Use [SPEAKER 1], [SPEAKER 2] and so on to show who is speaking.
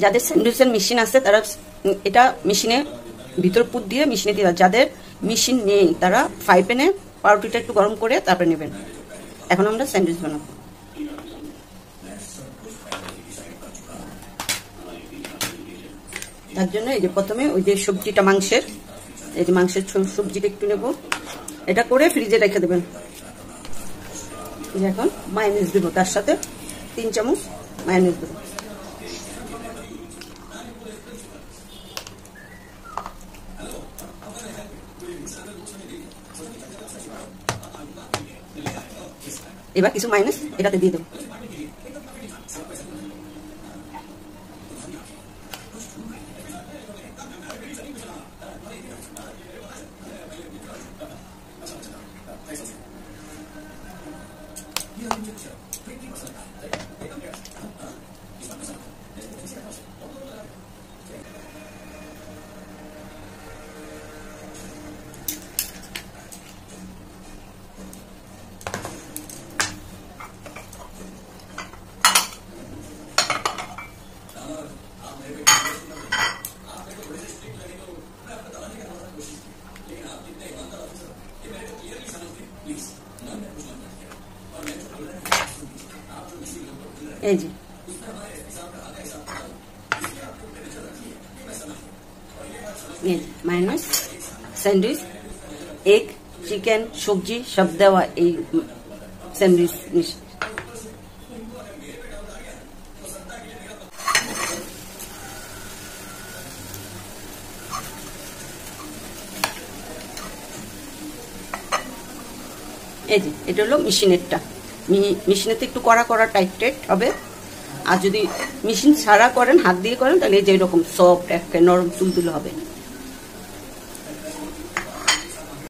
[SPEAKER 1] যাদের স্যান্ডউইচের মেশিন আছে তারা এটা মেশিনে ভিতর পুট দিয়ে মেশিনে দিয়ে, যাদের মেশিন নেই তারা ফ্রাই প্যানে পাউরুটিটা একটু গরম করে তারপরে নেবেন। এখন আমরা স্যান্ডউইচ বানাবো। তার জন্য এই যে প্রথমে ওই যে সবজিটা মাংসের, এই যে মাংসের সবজিটা একটু নেব, এটা করে ফ্রিজে রেখে দেবেন। এখন মায়োনিজ দেবো, তার সাথে 3 চামচ মায়োনিজ দেবো। এবার কিছু মায়োনিজ এটাতে দিয়ে দেবো। এই যে মায়োনিজ, স্যান্ডউইচ, এগ, চিকেন, সবজি সব দেওয়া এই স্যান্ডউইচ। এই যে এটা হলো মেশিনেরটা, মেশিনেতে একটু কড়া কড়া টাইট হবে। আর যদি মেশিন ছাড়া করেন, হাত দিয়ে করেন, তাহলে এই যে এরকম সফট একটা নরম তুলতুলে হবে।